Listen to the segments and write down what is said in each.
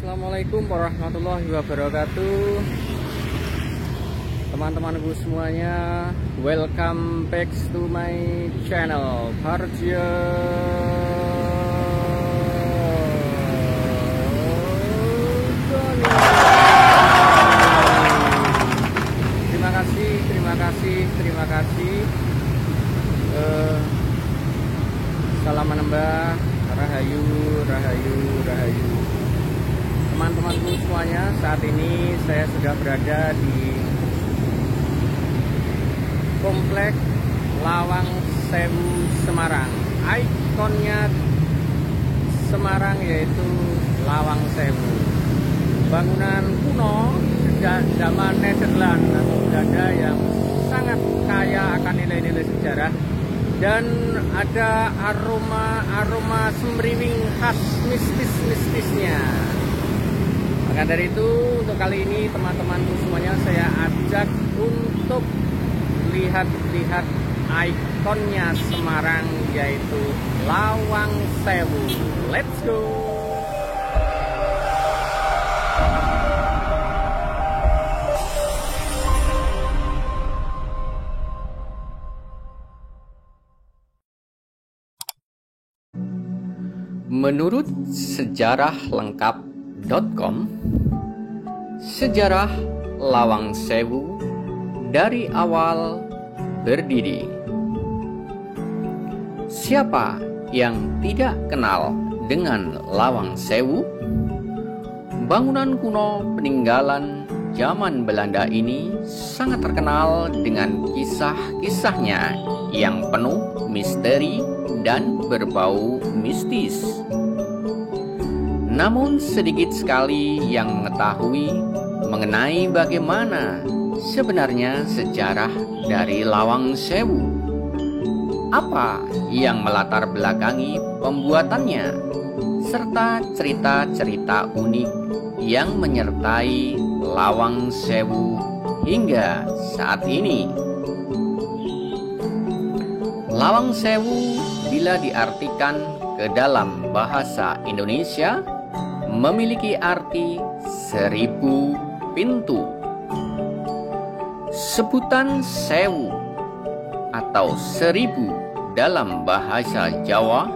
Assalamualaikum warahmatullahi wabarakatuh. Teman-temanku semuanya, welcome back to my channel Parjo. Terima kasih. Salam menembak, rahayu. Teman-temanku semuanya, saat ini saya sudah berada di Komplek Lawang Sewu Semarang. Ikonnya Semarang yaitu Lawang Sewu. Bangunan kuno zaman Nederland atau Belanda yang sangat kaya akan nilai-nilai sejarah, dan ada aroma semriwing khas mistisnya. Maka dari itu, untuk kali ini teman-temanku semuanya saya ajak untuk lihat ikonnya Semarang yaitu Lawang Sewu. Let's go. Menurut sejarah-lengkap.com, sejarah Lawang Sewu dari awal berdiri. Siapa yang tidak kenal dengan Lawang Sewu? Bangunan kuno peninggalan zaman Belanda ini sangat terkenal dengan kisah-kisahnya yang penuh misteri dan berbau mistis. Namun sedikit sekali yang mengetahui mengenai bagaimana sebenarnya sejarah dari Lawang Sewu. Apa yang melatar belakangi pembuatannya, serta cerita-cerita unik yang menyertai Lawang Sewu hingga saat ini. Lawang Sewu bila diartikan ke dalam bahasa Indonesia memiliki arti 1000 pintu. Sebutan sewu atau 1000 dalam bahasa Jawa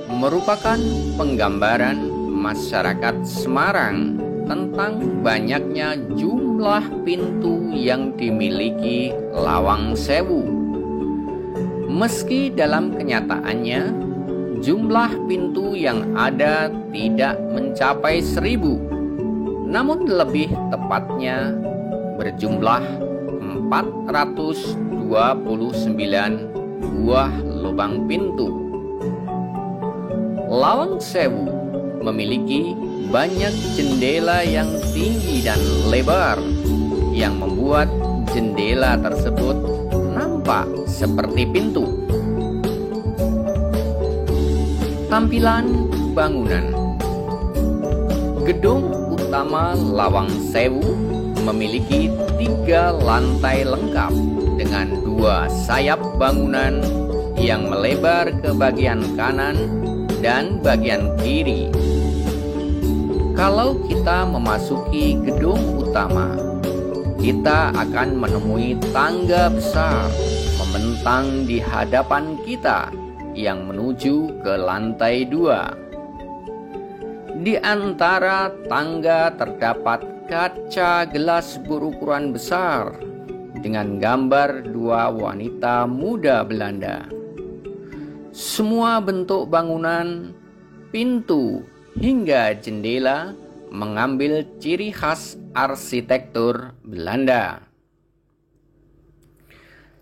merupakan penggambaran masyarakat Semarang tentang banyaknya jumlah pintu yang dimiliki Lawang Sewu. Meski dalam kenyataannya jumlah pintu yang ada tidak mencapai 1000, namun lebih tepatnya berjumlah 429 buah lubang pintu. Lawang Sewu memiliki banyak jendela yang tinggi dan lebar yang membuat jendela tersebut nampak seperti pintu. Tampilan bangunan. Gedung utama Lawang Sewu memiliki 3 lantai lengkap dengan 2 sayap bangunan yang melebar ke bagian kanan dan bagian kiri. Kalau kita memasuki gedung utama, kita akan menemui tangga besar membentang di hadapan kita yang menuju ke lantai 2. Di antara tangga terdapat kaca gelas berukuran besar dengan gambar 2 wanita muda Belanda. Semua bentuk bangunan, pintu, hingga jendela mengambil ciri khas arsitektur Belanda.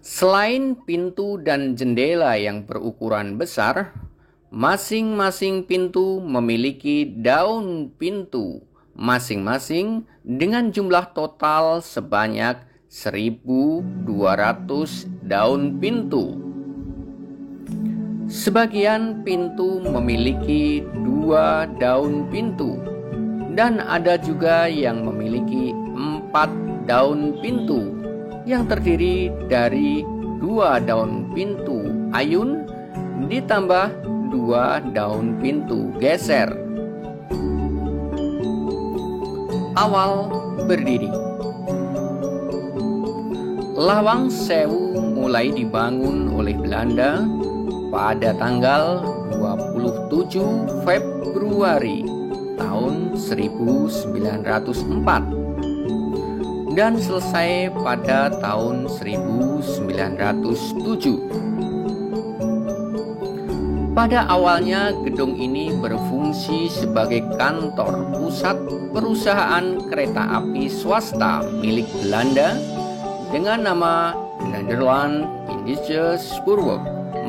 Selain pintu dan jendela yang berukuran besar, masing-masing pintu memiliki daun pintu masing-masing dengan jumlah total sebanyak 1200 daun pintu. Sebagian pintu memiliki 2 daun pintu, dan ada juga yang memiliki 4 daun pintu yang terdiri dari 2 daun pintu ayun ditambah 2 daun pintu geser. awal berdiri. Lawang Sewu mulai dibangun oleh Belanda pada tanggal 27 Februari tahun 1904 dan selesai pada tahun 1907. Pada awalnya gedung ini berfungsi sebagai kantor pusat perusahaan kereta api swasta milik Belanda dengan nama Nederland Indische Spoorweg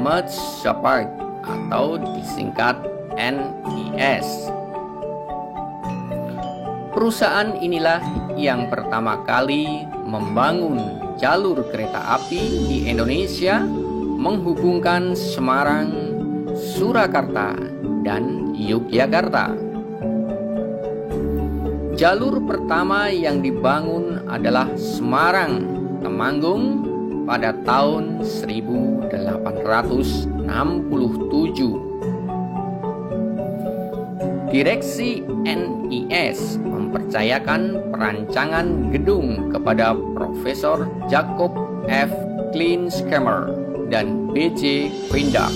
Maatschappij atau disingkat NIS. Perusahaan inilah yang pertama kali membangun jalur kereta api di Indonesia menghubungkan Semarang, Surakarta, dan Yogyakarta. Jalur pertama yang dibangun adalah Semarang-Temanggung pada tahun 1867. Direksi NIS mempercayakan perancangan gedung kepada Profesor Jacob F. Klinskammer dan B.J. Prindak.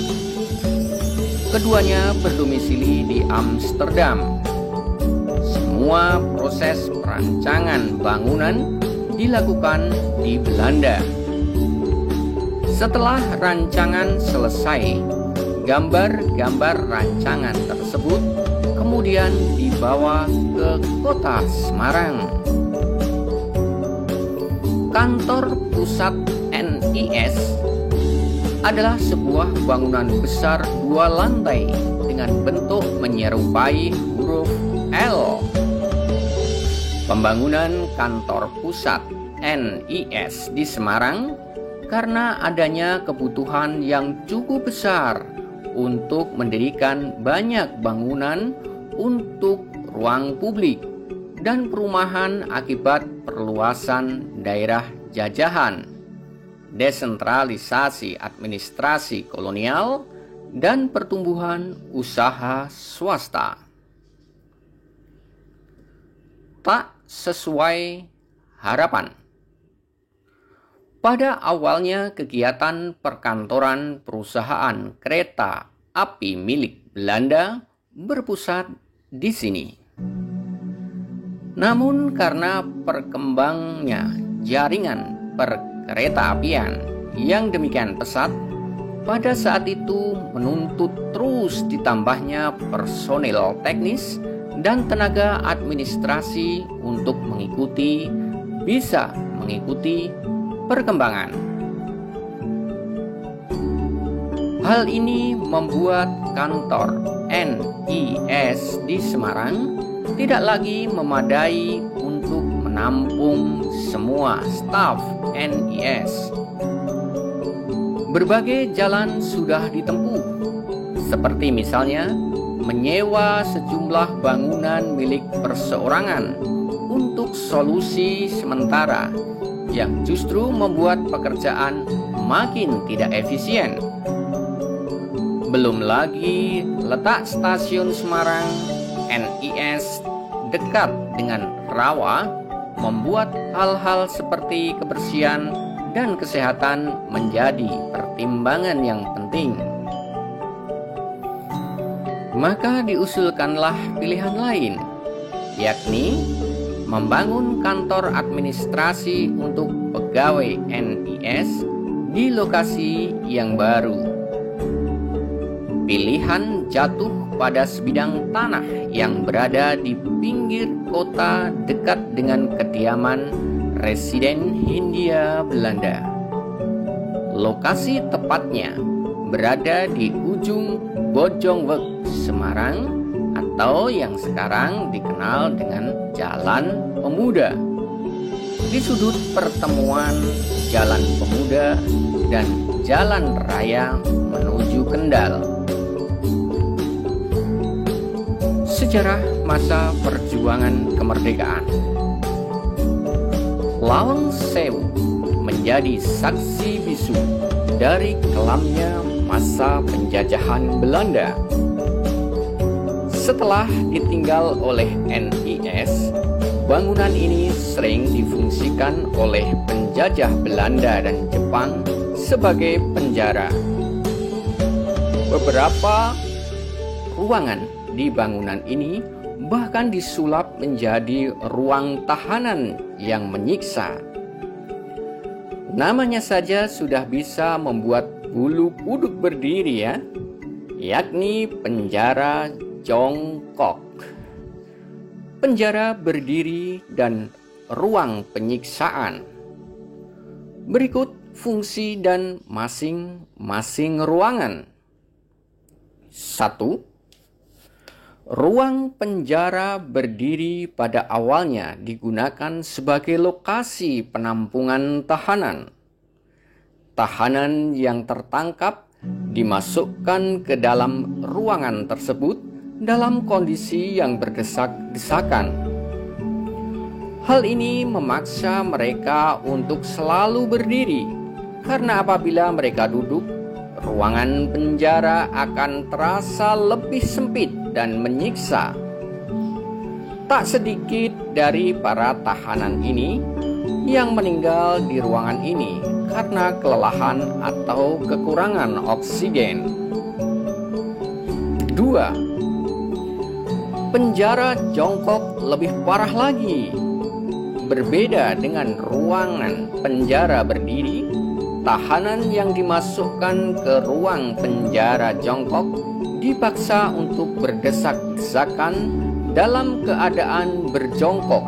Keduanya berdomisili di Amsterdam. Semua proses perancangan bangunan dilakukan di Belanda. Setelah rancangan selesai, gambar-gambar rancangan tersebut kemudian dibawa ke kota Semarang. Kantor pusat NIS adalah sebuah bangunan besar 2 lantai dengan bentuk menyerupai huruf L. Pembangunan kantor pusat NIS di Semarang karena adanya kebutuhan yang cukup besar untuk mendirikan banyak bangunan untuk ruang publik dan perumahan akibat perluasan daerah jajahan, desentralisasi administrasi kolonial, dan pertumbuhan usaha swasta. Tak sesuai harapan. Pada awalnya kegiatan perkantoran perusahaan kereta api milik Belanda berpusat di sini. Namun karena perkembangnya jaringan perkeretaapian yang demikian pesat, pada saat itu menuntut terus ditambahnya personil teknis dan tenaga administrasi untuk bisa mengikuti perkembangan. Hal ini membuat kantor NIS di Semarang tidak lagi memadai untuk menampung semua staf NIS. Berbagai jalan sudah ditempuh, seperti misalnya menyewa sejumlah bangunan milik perseorangan untuk solusi sementara yang justru membuat pekerjaan makin tidak efisien. Belum lagi letak stasiun Semarang NIS dekat dengan rawa membuat hal-hal seperti kebersihan dan kesehatan menjadi pertimbangan yang penting. Maka diusulkanlah pilihan lain, yakni membangun kantor administrasi untuk pegawai NIS di lokasi yang baru. Pilihan jatuh pada sebidang tanah yang berada di pinggir kota dekat dengan kediaman Residen Hindia Belanda. Lokasi tepatnya berada di ujung Bojongweg, Semarang, atau yang sekarang dikenal dengan Jalan Pemuda, di sudut pertemuan Jalan Pemuda dan Jalan Raya menuju Kendal. Sejarah masa perjuangan kemerdekaan. Lawang Sewu menjadi saksi bisu dari kelamnya masa penjajahan Belanda. Setelah ditinggal oleh NIS, bangunan ini sering difungsikan oleh penjajah Belanda dan Jepang sebagai penjara. Beberapa ruangan di bangunan ini bahkan disulap menjadi ruang tahanan yang menyiksa. Namanya saja sudah bisa membuat bulu kuduk berdiri ya, yakni penjara jongkok. Penjara berdiri dan ruang penyiksaan. Berikut fungsi dan masing-masing ruangan. 1. Ruang penjara berdiri pada awalnya digunakan sebagai lokasi penampungan tahanan. Tahanan yang tertangkap dimasukkan ke dalam ruangan tersebut dalam kondisi yang berdesak-desakan. Hal ini memaksa mereka untuk selalu berdiri, karena apabila mereka duduk, ruangan penjara akan terasa lebih sempit dan menyiksa. Tak sedikit dari para tahanan ini yang meninggal di ruangan ini karena kelelahan atau kekurangan oksigen. 2. Penjara jongkok lebih parah lagi. Berbeda dengan ruangan penjara berdiri, tahanan yang dimasukkan ke ruang penjara jongkok dipaksa untuk berdesak-desakan dalam keadaan berjongkok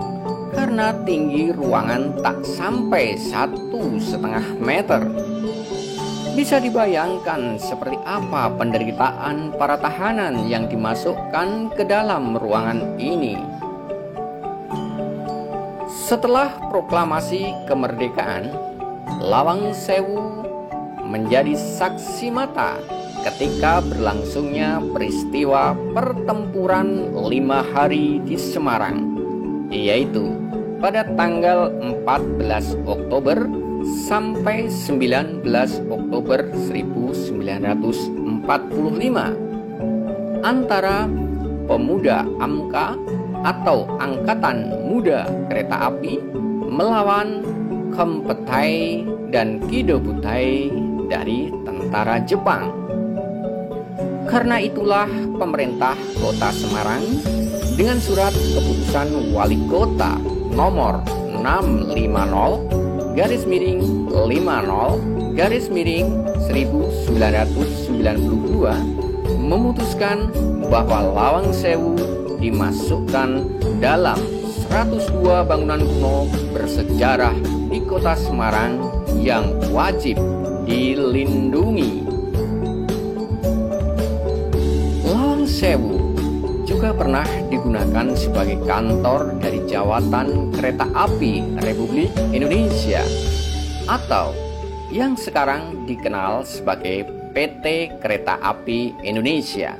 karena tinggi ruangan tak sampai 1,5 meter. Bisa dibayangkan seperti apa penderitaan para tahanan yang dimasukkan ke dalam ruangan ini. Setelah proklamasi kemerdekaan, Lawang Sewu menjadi saksi mata ketika berlangsungnya peristiwa pertempuran 5 hari di Semarang, yaitu pada tanggal 14 Oktober sampai 19 Oktober 1945 antara pemuda AMKA atau Angkatan Muda Kereta Api melawan Kempetai dan Kidobutai dari tentara Jepang. Karena itulah pemerintah Kota Semarang dengan surat keputusan Wali Kota nomor 650-50-1992 memutuskan bahwa Lawang Sewu dimasukkan dalam 102 bangunan kuno bersejarah di Kota Semarang yang wajib dilindungi. Lawang Sewu juga pernah digunakan sebagai kantor dari Jawatan Kereta Api Republik Indonesia atau yang sekarang dikenal sebagai PT Kereta Api Indonesia.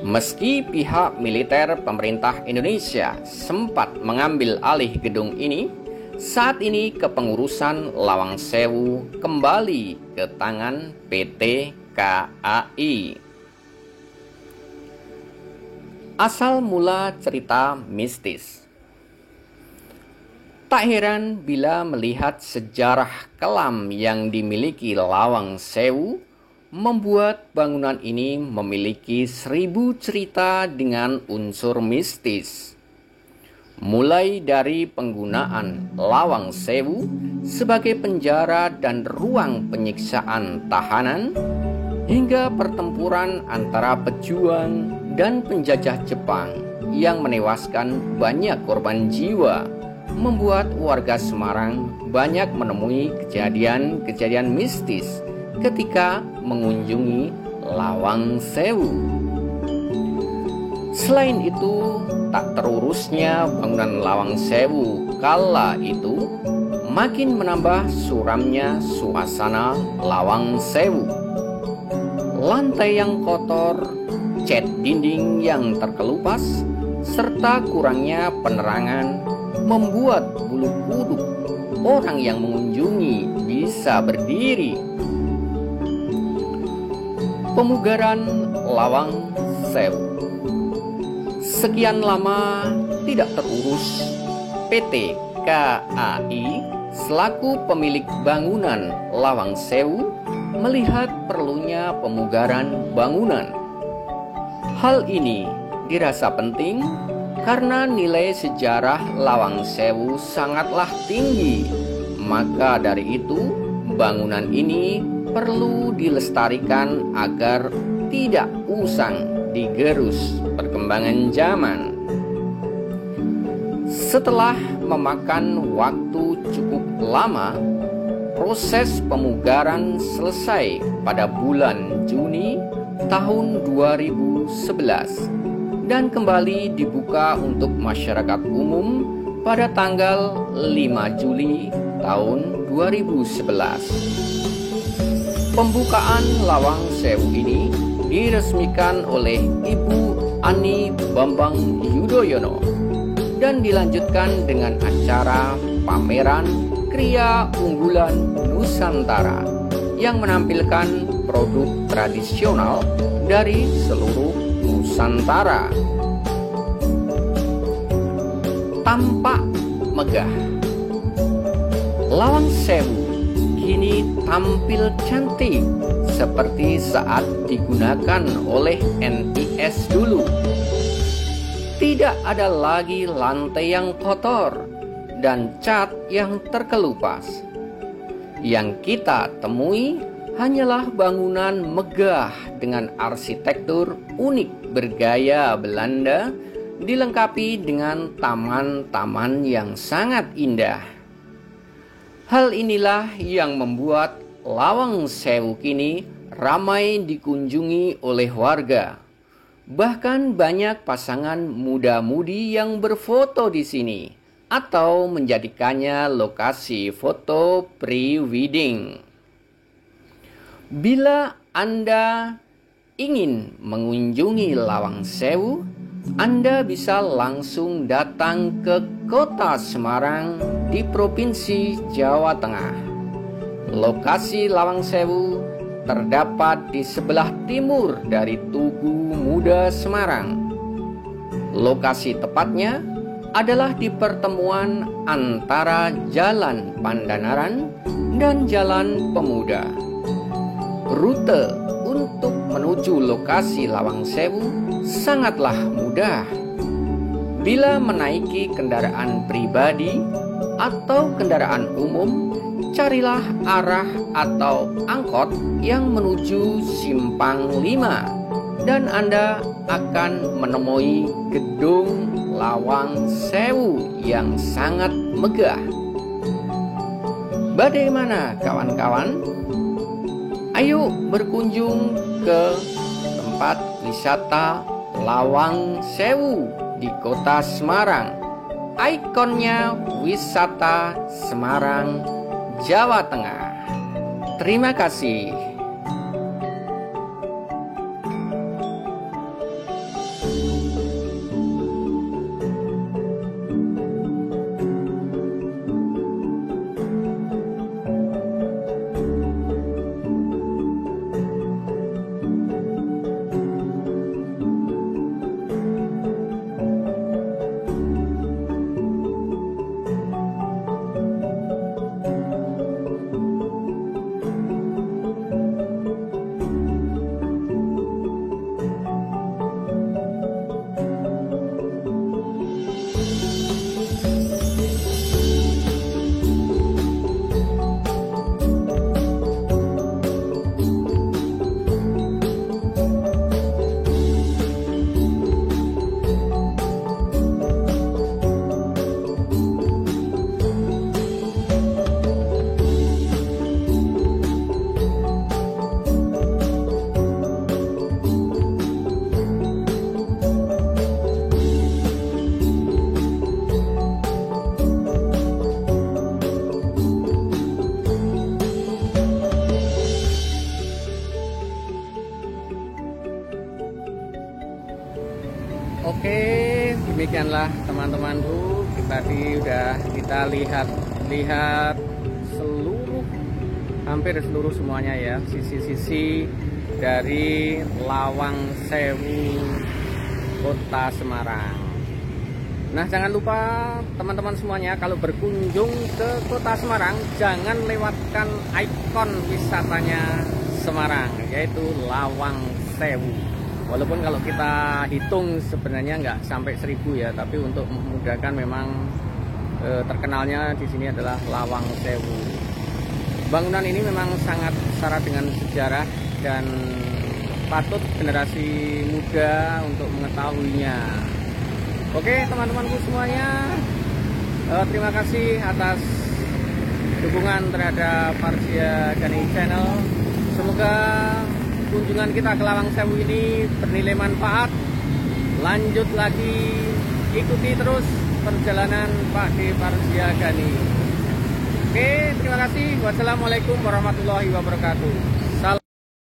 Meski pihak militer pemerintah Indonesia sempat mengambil alih gedung ini, saat ini kepengurusan Lawang Sewu kembali ke tangan PT KAI. Asal mula cerita mistis. Tak heran bila melihat sejarah kelam yang dimiliki Lawang Sewu membuat bangunan ini memiliki 1000 cerita dengan unsur mistis. Mulai dari penggunaan Lawang Sewu sebagai penjara dan ruang penyiksaan tahanan, hingga pertempuran antara pejuang dan penjajah Jepang yang menewaskan banyak korban jiwa, membuat warga Semarang banyak menemui kejadian-kejadian mistis ketika mengunjungi Lawang Sewu. Selain itu, tak terurusnya bangunan Lawang Sewu kala itu makin menambah suramnya suasana Lawang Sewu. Lantai yang kotor, cat dinding yang terkelupas, serta kurangnya penerangan membuat bulu kuduk orang yang mengunjungi bisa berdiri. Pemugaran Lawang Sewu. Sekian lama tidak terurus, PT KAI selaku pemilik bangunan Lawang Sewu melihat perlunya pemugaran bangunan. Hal ini dirasa penting karena nilai sejarah Lawang Sewu sangatlah tinggi. Maka dari itu, bangunan ini perlu dilestarikan agar tidak usang digerus perkembangan zaman. Setelah memakan waktu cukup lama, proses pemugaran selesai pada bulan Juni tahun 2011 dan kembali dibuka untuk masyarakat umum pada tanggal 5 Juli tahun 2011. Pembukaan Lawang Sewu ini diresmikan oleh Ibu Ani Bambang Yudhoyono dan dilanjutkan dengan acara pameran Kriya Unggulan Nusantara yang menampilkan produk tradisional dari seluruh Nusantara. Tampak megah, Lawang Sewu kini tampil cantik seperti saat digunakan oleh NIS dulu. Tidak ada lagi lantai yang kotor dan cat yang terkelupas. Yang kita temui hanyalah bangunan megah dengan arsitektur unik bergaya Belanda, dilengkapi dengan taman-taman yang sangat indah. Hal inilah yang membuat Lawang Sewu kini ramai dikunjungi oleh warga. Bahkan banyak pasangan muda-mudi yang berfoto di sini atau menjadikannya lokasi foto pre-wedding. Bila Anda ingin mengunjungi Lawang Sewu, Anda bisa langsung datang ke Kota Semarang di Provinsi Jawa Tengah. Lokasi Lawang Sewu terdapat di sebelah timur dari Tugu Muda Semarang. Lokasi tepatnya adalah di pertemuan antara Jalan Pandanaran dan Jalan Pemuda. Rute untuk menuju lokasi Lawang Sewu sangatlah mudah. Bila menaiki kendaraan pribadi atau kendaraan umum, carilah arah atau angkot yang menuju Simpang 5 dan Anda akan menemui gedung Lawang Sewu yang sangat megah. Bagaimana kawan-kawan? Ayo berkunjung ke tempat wisata Lawang Sewu di Kota Semarang. Ikonnya wisata Semarang, Jawa Tengah. Terima kasih. Oke, demikianlah teman-temanku. Tadi udah kita lihat hampir seluruh semuanya ya, sisi-sisi dari Lawang Sewu Kota Semarang. Nah, jangan lupa teman-teman semuanya, kalau berkunjung ke Kota Semarang jangan lewatkan ikon wisatanya Semarang, yaitu Lawang Sewu. Walaupun kalau kita hitung sebenarnya nggak sampai 1000 ya, tapi untuk memudahkan memang terkenalnya di sini adalah Lawang Sewu. Bangunan ini memang sangat syarat dengan sejarah dan patut generasi muda untuk mengetahuinya. Oke teman-temanku semuanya, terima kasih atas dukungan terhadap Parsia Gani Channel. Semoga kunjungan kita ke Lawang Sewu ini bernilai manfaat. Lanjut lagi, ikuti terus perjalanan Pak D Parsia Gani. Oke, terima kasih. Wassalamualaikum warahmatullahi wabarakatuh.